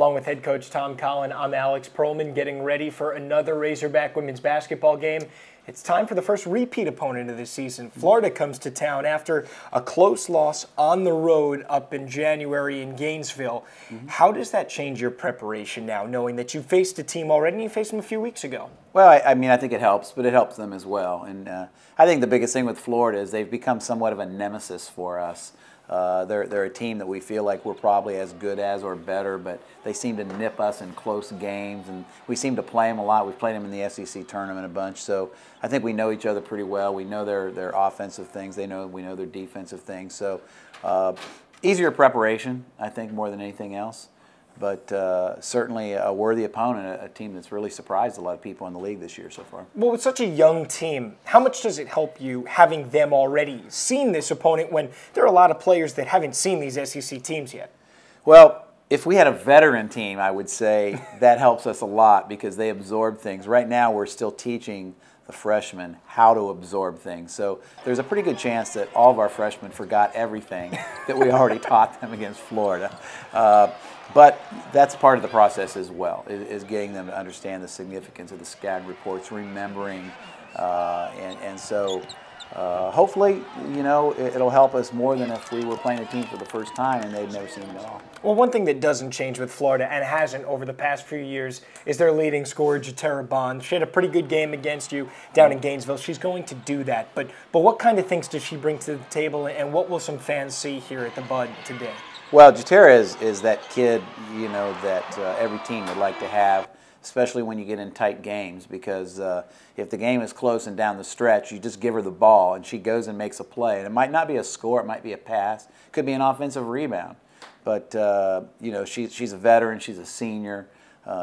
Along with head coach Tom Collen, I'm Alex Perlman, getting ready for another Razorback women's basketball game. It's time for the first repeat opponent of this season. Florida comes to town after a close loss on the road up in January in Gainesville. How does that change your preparation now, knowing that you faced a team already and you faced them a few weeks ago? Well, I mean, I think it helps, but it helps them as well. And I think the biggest thing with Florida is they've become somewhat of a nemesis for us. They're a team that we feel like we're probably as good as or better, but they seem to nip us in close games, and we seem to play them a lot. We've played them in the SEC tournament a bunch, so I think we know each other pretty well. We know their offensive things. We know their defensive things. So easier preparation, I think, more than anything else. But certainly a worthy opponent, a team that's really surprised a lot of people in the league this year so far. Well, with such a young team, how much does it help you having them already seen this opponent when there are a lot of players that haven't seen these SEC teams yet? Well, if we had a veteran team, I would say that helps us a lot because they absorb things. Right now, we're still teaching the freshmen how to absorb things. So there's a pretty good chance that all of our freshmen forgot everything that we already taught them against Florida. But that's part of the process as well, is getting them to understand the significance of the scouting reports, remembering, and so hopefully, you know, it'll help us more than if we were playing a team for the first time and they'd never seen them at all. Well, one thing that doesn't change with Florida, and hasn't over the past few years, is their leading scorer, Jatera Bond. She had a pretty good game against you down in Gainesville. She's going to do that. But what kind of things does she bring to the table, and what will some fans see here at the Bud today? Well, Jatera is that kid, you know, that every team would like to have, especially when you get in tight games, because if the game is close and down the stretch, you just give her the ball and she goes and makes a play. And it might not be a score, it might be a pass, it could be an offensive rebound. But, you know, she's a veteran, she's a senior,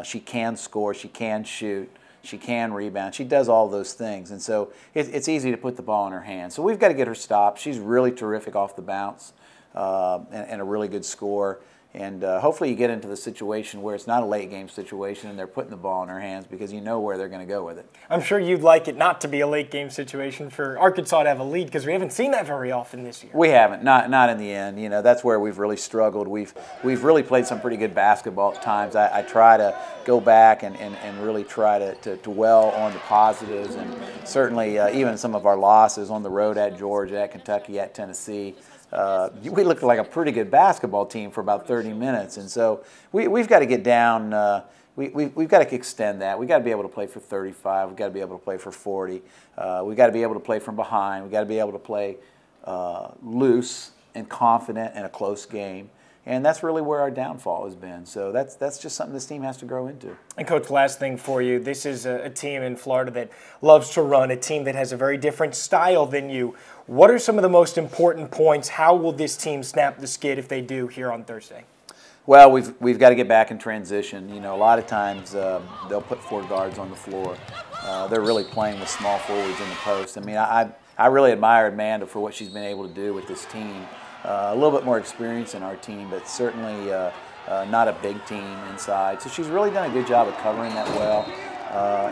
she can score, she can shoot, she can rebound, she does all those things. And so it's easy to put the ball in her hands. So we've got to get her stopped. She's really terrific off the bounce. And a really good score. And hopefully you get into the situation where it's not a late game situation and they're putting the ball in their hands because you know where they're going to go with it. I'm sure you'd like it not to be a late game situation for Arkansas to have a lead because we haven't seen that very often this year. We haven't, not in the end. You know, that's where we've really struggled. We've really played some pretty good basketball at times. I try to go back and really try to dwell on the positives, and certainly even some of our losses on the road at Georgia, at Kentucky, at Tennessee. We looked like a pretty good basketball team for about 30 minutes, and so we've got to get down. We've got to extend that. We've got to be able to play for 35. We've got to be able to play for 40. We've got to be able to play from behind. We've got to be able to play loose and confident in a close game. And that's really where our downfall has been. So that's just something this team has to grow into. And, Coach, last thing for you. This is a team in Florida that loves to run, a team that has a very different style than you. What are some of the most important points? How will this team snap the skid if they do here on Thursday? Well, we've got to get back in transition. You know, a lot of times they'll put 4 guards on the floor. They're really playing with small forwards in the post. I mean, I really admire Amanda for what she's been able to do with this team. A little bit more experience in our team, but certainly not a big team inside. So she's really done a good job of covering that well.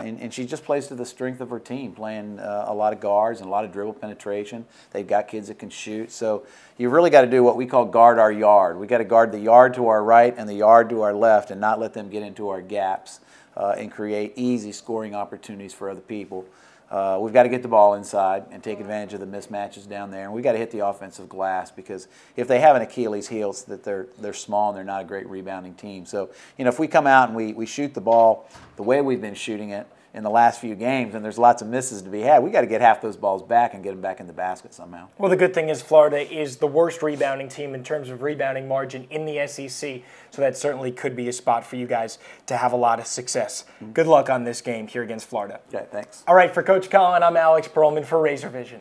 And she just plays to the strength of her team, playing a lot of guards and a lot of dribble penetration. They've got kids that can shoot. So you've really got to do what we call guard our yard. We've got to guard the yard to our right and the yard to our left and not let them get into our gaps and create easy scoring opportunities for other people. We've got to get the ball inside and take advantage of the mismatches down there. And we've got to hit the offensive glass because if they have an Achilles heel, it's that they're small and they're not a great rebounding team. So, you know, if we come out and we shoot the ball the way we've been shooting it in the last few games and there's lots of misses to be had, we got to get half those balls back and get them back in the basket somehow. Well, the good thing is Florida is the worst rebounding team in terms of rebounding margin in the SEC, so that certainly could be a spot for you guys to have a lot of success. Good luck on this game here against Florida. Okay, thanks. All right, for Coach Collen, I'm Alex Perlman for Razor Vision.